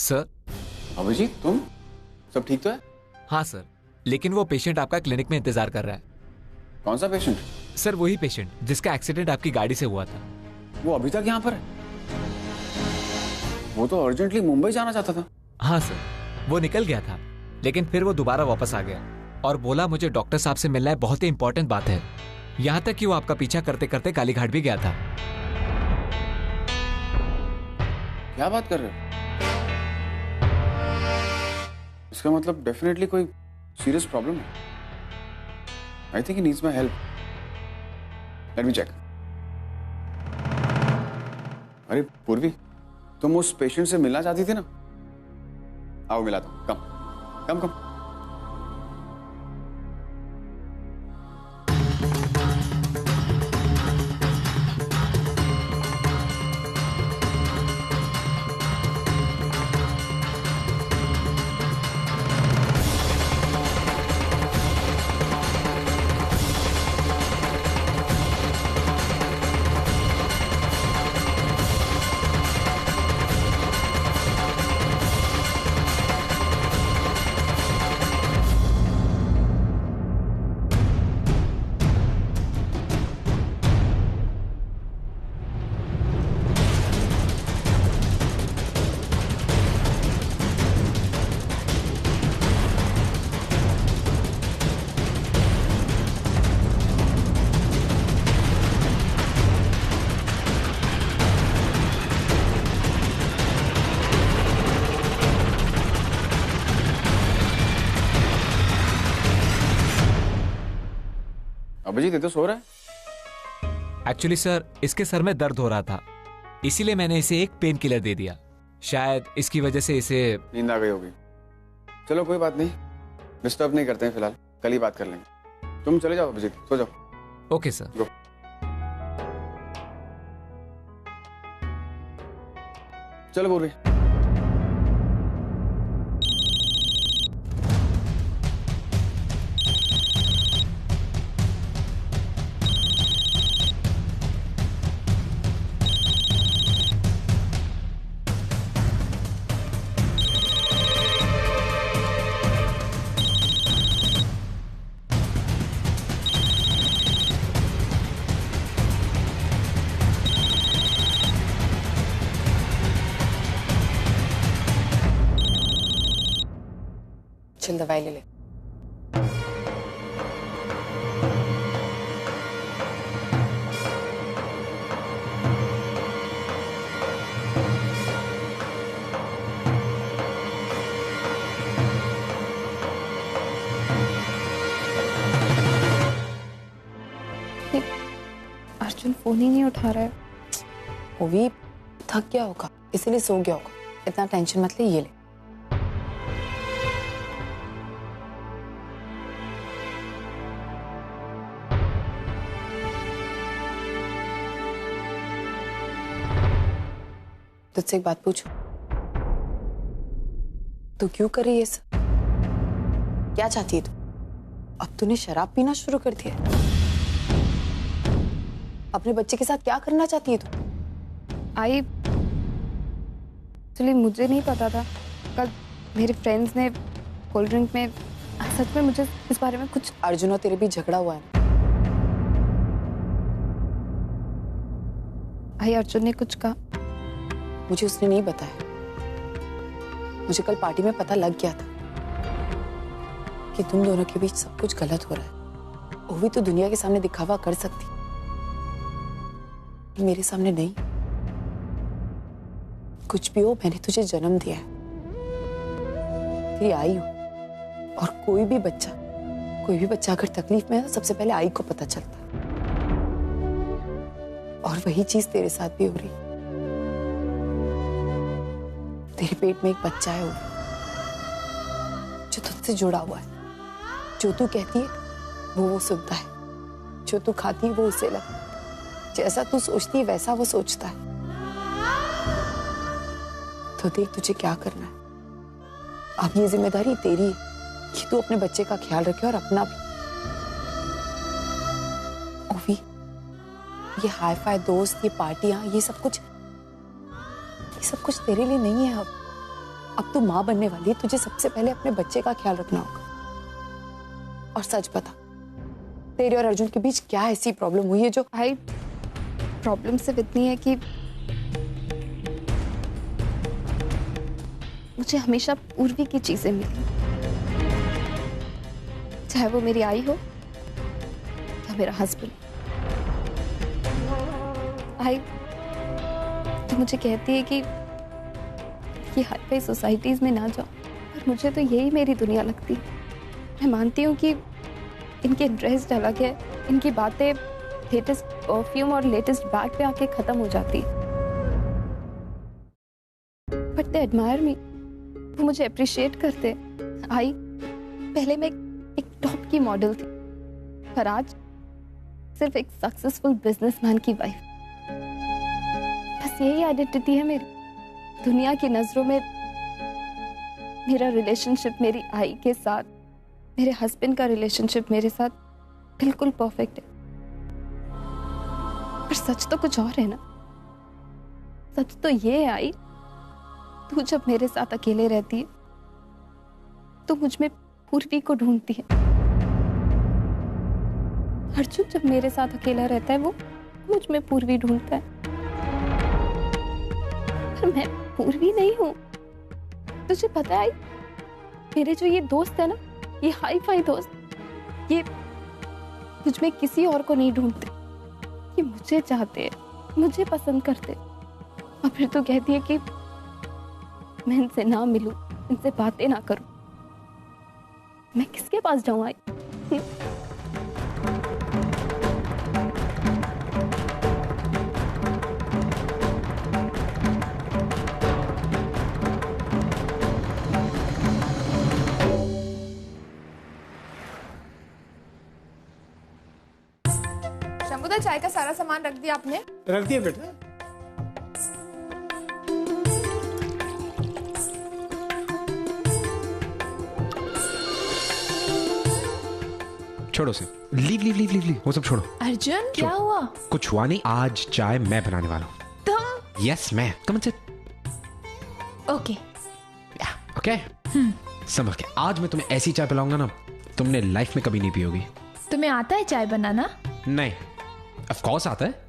Sir. Abhijit, तुम सब ठीक तो है? हाँ सर, लेकिन वो पेशेंट आपका क्लिनिक में इंतजार कर रहा है। कौन सा पेशेंट? सर वही पेशेंट जिसका एक्सीडेंट आपकी गाड़ी से हुआ था। वो अभी तक यहाँ पर है? वो तो अर्जेंटली मुंबई जाना चाहता था। हाँ सर, वो निकल गया था, लेकिन फिर वो दोबारा वापस आ गया और बोला मुझे डॉक्टर साहब से मिलना है, बहुत ही इंपॉर्टेंट बात है। यहाँ तक कि वो आपका पीछा करते करते कालीघाट भी गया था। क्या बात कर रहे हो? इसका मतलब डेफिनेटली कोई सीरियस प्रॉब्लम है। I think he needs my help. Let me check. अरे पूर्वी, तुम उस पेशेंट से मिलना चाहती थी ना? आओ मिलाता हूं। कम कम कम। अभिजीत, ये तो सो रहा है। एक्चुअली सर, इसके सर में दर्द हो रहा था, इसीलिए मैंने इसे एक पेन किलर दे दिया। शायद इसकी वजह से इसे नींद आ गई होगी। चलो कोई बात नहीं, डिस्टर्ब नहीं करते हैं फिलहाल, कल ही बात कर लेंगे। तुम चले जाओ अभिजीत, सो जाओ। Okay sir. गो। चलो पूर्वी। चल दवाई ले ले। अर्जुन फोन ही नहीं उठा रहा है। वो भी थक गया होगा, इसीलिए सो गया होगा। इतना टेंशन मत ले, ये ले। तुझसे एक बात पूछूं? तू क्यों कर रही है सब? क्या चाहती है तू? अब तूने शराब पीना शुरू कर दिया है। अपने बच्चे के साथ क्या करना चाहती है तू? आई एक्चुअली मुझे नहीं पता था। कल मेरे फ्रेंड्स ने कोल्ड ड्रिंक में, सच में मुझे इस बारे में कुछ। अर्जुन और तेरे बीच झगड़ा हुआ है। आई अर्जुन ने कुछ कहा? मुझे उसने नहीं बताया। मुझे कल पार्टी में पता लग गया था कि तुम दोनों के बीच सब कुछ गलत हो रहा है। वो भी तो दुनिया के सामने दिखावा कर सकती, मेरे सामने नहीं। कुछ भी हो, मैंने तुझे जन्म दिया है, तेरी आई हो। और कोई भी बच्चा अगर तकलीफ में है तो सबसे पहले आई को पता चलता है। और वही चीज तेरे साथ भी हो रही। तेरे पेट में एक बच्चा है जो तुझसे जुड़ा हुआ है। जो तू कहती है वो सुनता है, जो तू खाती है वो उसे लगता है, जैसा तू सोचती है वैसा वो सोचता है। तो देख तुझे क्या करना है। अब ये जिम्मेदारी तेरी है कि तू अपने बच्चे का ख्याल रखे और अपना भी। ओवी, ये हाई फाई दोस्त, ये पार्टियां, ये सब कुछ तेरे लिए नहीं है। अब अब तू माँ बनने वाली है, तुझे सबसे पहले अपने बच्चे का ख्याल रखना होगा। और सच बता, तेरे और अर्जुन के बीच क्या ऐसी प्रॉब्लम हुई है जो? भाई प्रॉब्लम सिर्फ इतनी है कि मुझे हमेशा पूर्वी की चीजें मिली, चाहे वो मेरी आई हो या मेरा हस्बैंड। आई तो मुझे कहती है कि हाई फाई सोसाइटीज में ना जाओ, पर मुझे तो यही मेरी दुनिया लगती है। मैं मानती हूँ कि इनके इंटरेस्ट अलग है, इनकी बातें लेटेस्ट परफ्यूम और लेटेस्ट बैग पे आके खत्म हो जाती है, बट दे एडमायर मी, वो मुझे अप्रिशिएट करते। आई पहले मैं एक टॉप की मॉडल थी, पर आज सिर्फ एक सक्सेसफुल बिजनेसमैन की वाइफ। बस यही आइडेंटिटी है मेरी। दुनिया की नजरों में मेरा रिलेशनशिप मेरी आई के साथ, मेरे हस्बैंड का रिलेशनशिप मेरे साथ बिल्कुल परफेक्ट है, पर सच तो कुछ और है ना। सच तो ये है आई, तू जब मेरे साथ अकेले रहती है तो मुझ में पूर्वी को ढूंढती है। अर्जुन जब मेरे साथ अकेला रहता है वो मुझ में पूर्वी ढूंढता है, पर मैं पूर्वी नहीं हूं। तुझे पता है मेरे जो ये दोस्त है ना, ये हाई फाई दोस्त, ये मुझ में किसी और को नहीं ढूंढते, ये मुझे चाहते हैं, मुझे पसंद करते। और फिर तो कहती है कि मैं इनसे ना मिलूं, इनसे बातें ना करूं। मैं किसके पास जाऊं आई? शंभुदा, चाय का सारा सामान रख दिया आपने? रख दिया बेटा। छोड़ो से, leave leave leave leave leave, वो सब छोड़ो। अर्जुन क्या हुआ? कुछ हुआ नहीं, आज चाय मैं बनाने वाला हूँ। तुम? यस मैं। कम से ओके ओके समझ के। आज मैं तुम्हें ऐसी चाय पिलाऊंगा ना, तुमने लाइफ में कभी नहीं पियोगी। तुम्हें आता है चाय बनाना? नहीं, ऑफ कोर्स आता है।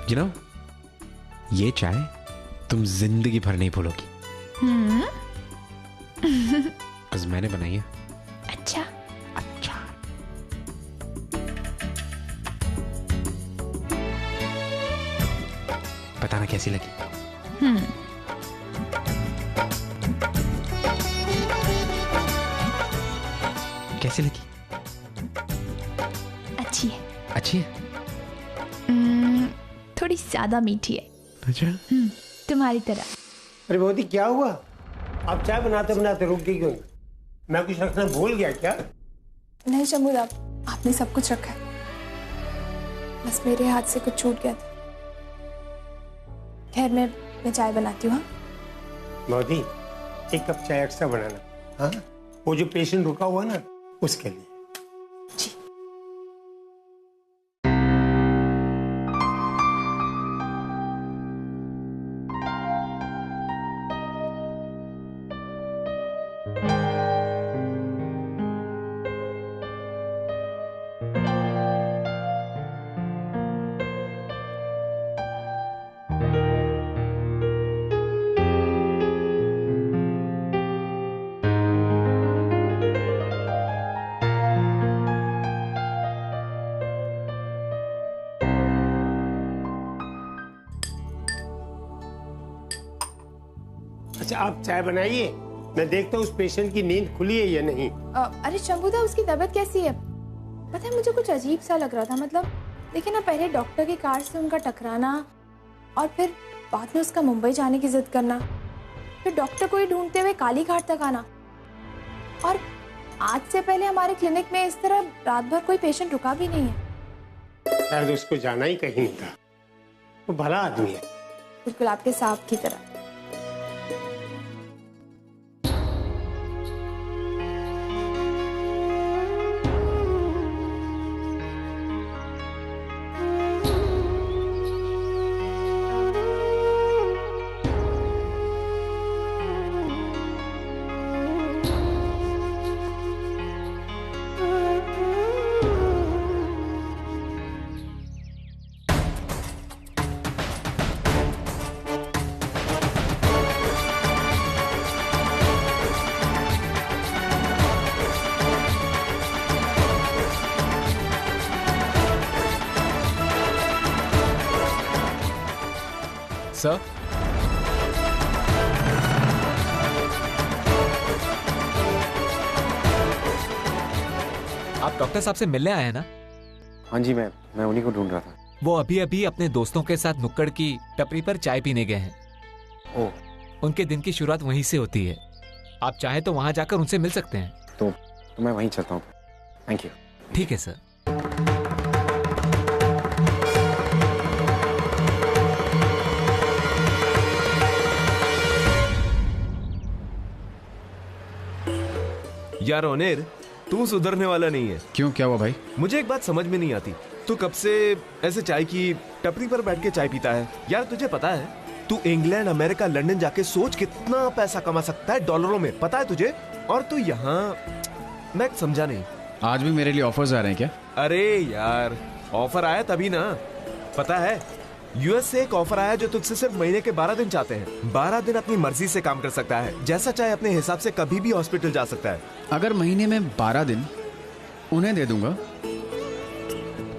You know, ये चाय तुम जिंदगी भर नहीं भूलोगी। बस मैंने बनाई है। अच्छा अच्छा। बताना कैसी लगी? कैसी लगी? अच्छी है। अच्छी है? थोड़ी ज्यादा मीठी है। अच्छा। तुम्हारी तरह। अरे मोदी क्या हुआ? आप चाय बनाते बनाते रुक गई क्यों? मैं कुछ रखना भूल गया क्या? नहीं शंभुदा, आपने सब कुछ रखा है, बस मेरे हाथ से कुछ छूट गया था। खैर मैं चाय बनाती हूँ। मोदी, एक कप चाय एक्स्ट्रा बनाना। हाँ, वो जो पेशेंट रुका हुआ ना, उसके लिए। जी। अच्छा, आप चाय बनाइए, मैं देखता हूँ उस पेशेंट की नींद खुली है या नहीं। अरे शंभुदा, उसकी तबीयत कैसी है? पता है मुझे कुछ अजीब सा लग रहा था। मतलब देखिए ना, पहले डॉक्टर की कार से उनका टकराना और फिर बाद में उसका मुंबई जाने की जिद करना, फिर डॉक्टर को ही ढूंढते हुए काली घाट तक आना, और आज से पहले हमारे क्लिनिक में इस तरह रात भर कोई पेशेंट रुका भी नहीं है। शायद उसको जाना ही कहीं नहीं था। वो भला आदमी है। बिल्कुल आपके साहब की तरह। सर, आप डॉक्टर साहब से मिलने आए हैं ना? हाँ जी, मैं उन्हीं को ढूंढ रहा था। वो अभी अभी अपने दोस्तों के साथ नुक्कड़ की टपरी पर चाय पीने गए हैं। ओह, उनके दिन की शुरुआत वहीं से होती है। आप चाहे तो वहां जाकर उनसे मिल सकते हैं। तो मैं वहीं चलता हूँ। Thank you. ठीक है सर। यार ओनेर, तू सुधरने वाला नहीं है। क्यों, क्या हुआ भाई? मुझे एक बात समझ में नहीं आती, तू कब से ऐसे चाय की टपरी पर बैठ के चाय पीता है? यार तुझे पता है, तू इंग्लैंड, अमेरिका, लंदन जाके सोच कितना पैसा कमा सकता है डॉलरों में, पता है तुझे? और तू यहाँ, मैं समझा नहीं। आज भी मेरे लिए ऑफर्स आ रहे हैं क्या? अरे यार, ऑफर आया तभी ना। पता है, यूएस से एक ऑफर आया जो तुझसे सिर्फ महीने के 12 दिन चाहते हैं। 12 दिन अपनी मर्जी से काम कर सकता है, जैसा चाहे अपने हिसाब से कभी भी हॉस्पिटल जा सकता है। अगर महीने में 12 दिन उन्हें दे दूंगा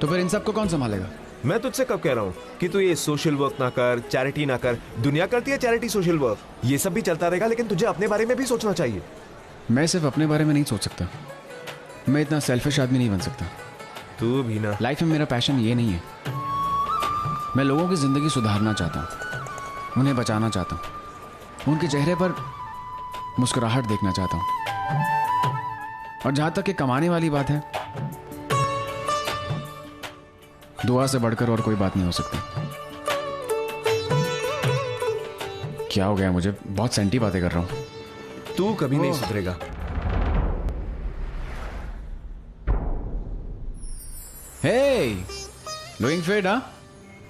तो फिर इन सबको कौन संभालेगा? मैं तुझसे कब कह रहा हूँ कि तू ये सोशल वर्क ना कर, चैरिटी ना कर। दुनिया करती है चैरिटी, सोशल वर्क, ये सब भी चलता रहेगा, लेकिन तुझे अपने बारे में भी सोचना चाहिए। मैं सिर्फ अपने बारे में नहीं सोच सकता, मैं इतना सेल्फिश आदमी नहीं बन सकता। तू भी ना। लाइफ में मेरा पैशन ये नहीं है। मैं लोगों की जिंदगी सुधारना चाहता हूँ, उन्हें बचाना चाहता हूँ, उनके चेहरे पर मुस्कुराहट देखना चाहता हूँ। और जहां तक कि कमाने वाली बात है, दुआ से बढ़कर और कोई बात नहीं हो सकती। क्या हो गया मुझे? बहुत सेंटी बातें कर रहा हूं। तू कभी नहीं सुधरेगा। हे, लुकिंग फिट, हाँ?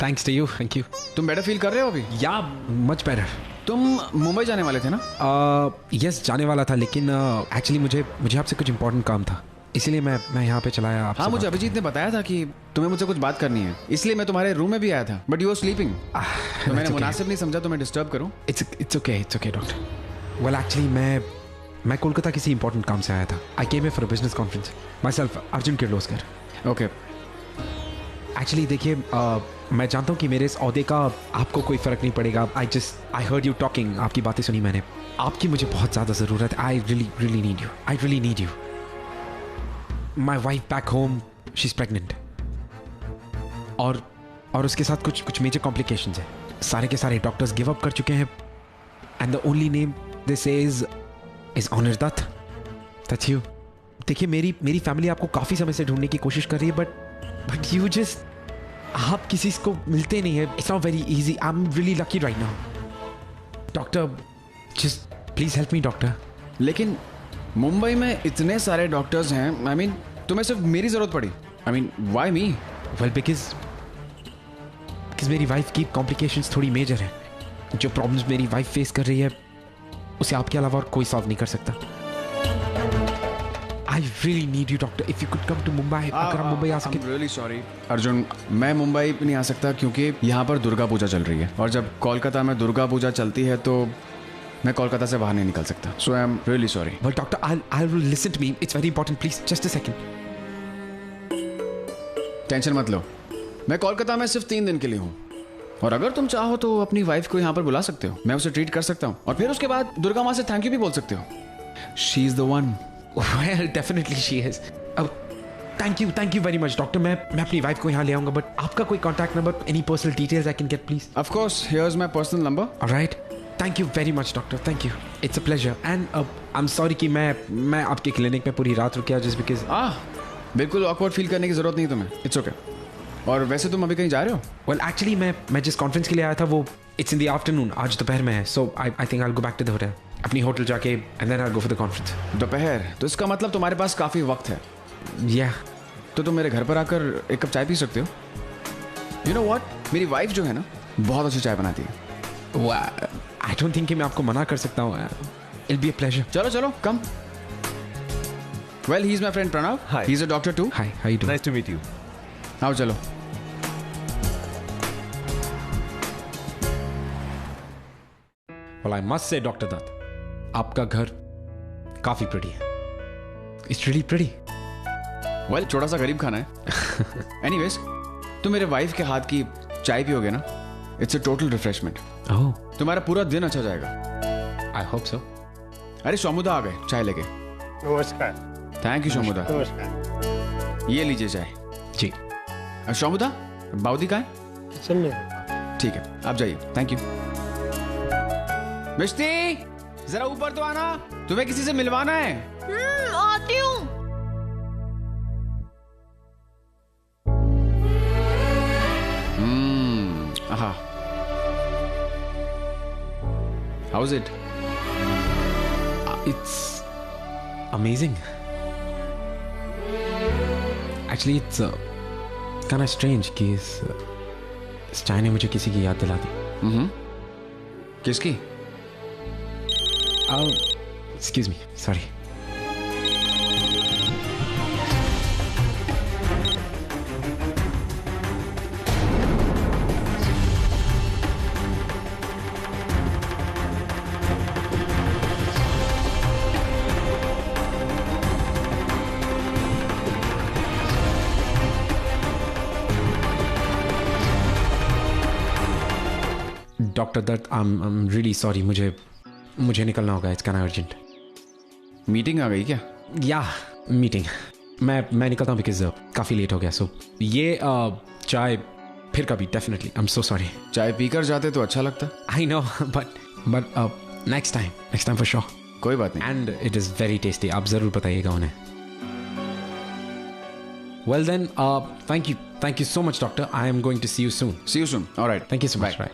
Thanks to you, thank you. तुम बेटर फील कर रहे हो अभी? या मच बेटर। तुम मुंबई जाने वाले थे ना? यस, जाने वाला था, लेकिन एक्चुअली मुझे आपसे कुछ इंपॉर्टेंट काम था, इसलिए मैं यहाँ पे चला आया आपसे। हाँ, मुझे अभिजीत ने बताया था कि तुम्हें मुझसे कुछ बात करनी है, इसलिए मैं तुम्हारे रूम में भी आया था, बट यू वर स्लीपिंग। तो मैंने मुनासिब नहीं समझा तुम्हें डिस्टर्ब करूं। It's okay doctor. Well actually मैं कोलकाता किसी इंपॉर्टेंट काम से आया था। I came here for a business conference. Myself Arjun Kirloskar. Okay. Actually देखिए, मैं जानता हूँ कि मेरे इस ओहदे का आपको कोई फ़र्क नहीं पड़ेगा। आई हर्ड यू टॉकिंग, आपकी बातें सुनी मैंने। आपकी मुझे बहुत ज़्यादा ज़रूरत है। I really need you. My wife back home, she is pregnant, और उसके साथ कुछ मेजर कॉम्प्लिकेशंस हैं। सारे के सारे डॉक्टर्स गिव अप कर चुके हैं, and the only name they say is honour Dutt. That's you. देखिए, मेरी फैमिली आपको काफ़ी समय से ढूंढने की कोशिश कर रही है, बट यू जस्ट, आप किसी को मिलते नहीं है। It's not very easy. I am really lucky right now. Doctor, just please help me doctor. लेकिन मुंबई में इतने सारे डॉक्टर्स हैं, आई मीन तुम्हें सिर्फ मेरी जरूरत पड़ी। I mean why me? Well because मेरी वाइफ की कॉम्प्लिकेशंस थोड़ी मेजर है। जो प्रॉब्लम्स मेरी वाइफ फेस कर रही है उसे आपके अलावा और कोई सॉल्व नहीं कर सकता। I really need you, doctor. If you could come to Mumbai, अगर आप मुंबई आ सके। I'm really sorry, अर्जुन, मैं मुंबई नहीं आ सकता क्योंकि यहाँ पर दुर्गा पूजा चल रही है, और जब कोलकाता में दुर्गा पूजा चलती है तो मैं कोलकाता से बाहर नहीं निकल सकता। So I'm really sorry. Well, doctor, I'll listen to me. It's very important. Please, just a second. Tension मत लो, मैं कोलकाता में सिर्फ 3 दिन के लिए हूँ, और अगर तुम चाहो तो अपनी वाइफ को यहाँ पर बुला सकते हो। मैं उसे ट्रीट कर सकता हूँ, और फिर उसके बाद दुर्गा माँ से थैंक यू भी बोल सकते हो। She is the one. Well, definitely she is. Thank you very much, doctor. मैं अपनी वाइफ को यहाँ ले आऊँगा, but आपका कोई contact number, any personal details I can get, please? Of course, here's my personal number. All right. Thank you very much, doctor. Thank you. It's a pleasure. And I'm sorry कि मैं आपके clinic में पूरी रात रुका just because. बिल्कुल awkward feel करने की जरूरत नहीं तुम्हें. It's okay. और वैसे तुम अभी कहीं जा रहे हो? Well, actually मैं जिस कॉन्फ्रेंस के लिए आया था वो it's in the afternoon. आज दोपहर में है. So I think I'll go back to the hotel. अपनी होटल जाके and then I'll go for the conference. दोपहर? तो इसका मतलब तुम्हारे पास काफी वक्त है. Yeah. तो तुम मेरे घर पर आकर एक कप चाय पी सकते हो. You know what? मेरी वाइफ जो है ना, बहुत अच्छी चाय बनाती है. I don't think कि मैं आपको मना कर सकता हूँ. It'll be a pleasure. चलो come. Well, he's my friend Pranav. Hi. He's a doctor too. Hi, how you doing? Nice to meet you. आओ चलो. Well, I must say, Dr. Dutt, आपका घर काफी pretty है. It's really pretty. Well, छोटा सा गरीब खाना है. Anyways, तुम मेरे वाइफ के हाथ की चाय पियोगे ना? It's a total refreshment. ओह, तुम्हारा पूरा दिन अच्छा जाएगा। I hope so. अरे शोमुदा आ गए चाय लेके। नमस्कार। Thank you Shomuda. नमस्कार। ये लीजिए चाय। जी। शोमुदा, बाउदी कहाँ है? किचन में। ठीक है, आप जाइए। Thank you. मिष्टी, जरा ऊपर तो आना, तुम्हें किसी से मिलवाना है। आती हूँ। हाँ। How is it? It's amazing. Actually, it's kind of strange कि इस चाय ने मुझे किसी की याद दिला दी। किसकी? Excuse me, sorry. Doctor Dutt, I am really sorry, मुझे निकलना होगा। It's can urgent. मीटिंग आ गई क्या? या मीटिंग। मैं निकलता हूँ बिकॉज काफ़ी लेट हो गया। सो ये चाय फिर कभी, definitely. I am so sorry. चाय पीकर जाते तो अच्छा लगता। I know, but next time for sure. कोई बात नहीं। And it is very tasty. आप ज़रूर बताइएगा उन्हें। Well then, thank you so much doctor. I am going to see you soon. See you soon. Alright, thank you so much. Bye.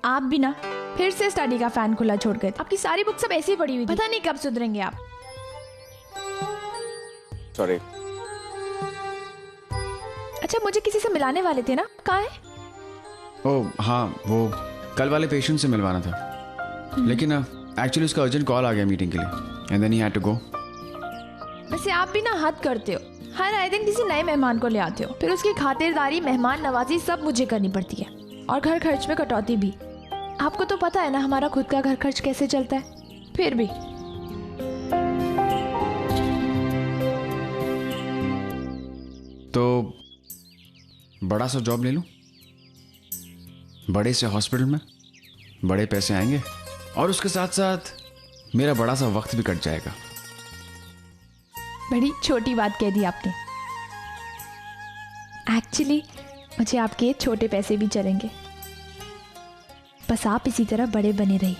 आप भी ना फिर से स्टडी का फैन खुला छोड़ गए। आपकी सारी बुक सब ऐसी ही पड़ी हुई थी। पता नहीं कब सुधरेंगे आप। सॉरी। अच्छा, मुझे किसी से मिलाने वाले थे ना, कहाँ है? ओह हाँ, वो कल वाले पेशेंट से मिलवाना था, लेकिन एक्चुअली उसका अर्जेंट कॉल आ गया मीटिंग के लिए, and then he had to go. वैसे आप भी ना हद करते हो। हर आए दिन किसी नए मेहमान को ले आते हो, फिर उसकी खातिरदारी, मेहमान नवाजी सब मुझे करनी पड़ती है, और घर खर्च में कटौती भी। आपको तो पता है ना हमारा खुद का घर खर्च कैसे चलता है। फिर भी तो बड़ा सा जॉब ले लूं, बड़े से हॉस्पिटल में, बड़े पैसे आएंगे और उसके साथ साथ मेरा बड़ा सा वक्त भी कट जाएगा। बड़ी छोटी बात कह दी आपने। एक्चुअली मुझे आपके छोटे पैसे भी चलेंगे, बस आप इसी तरह बड़े बने रहिए।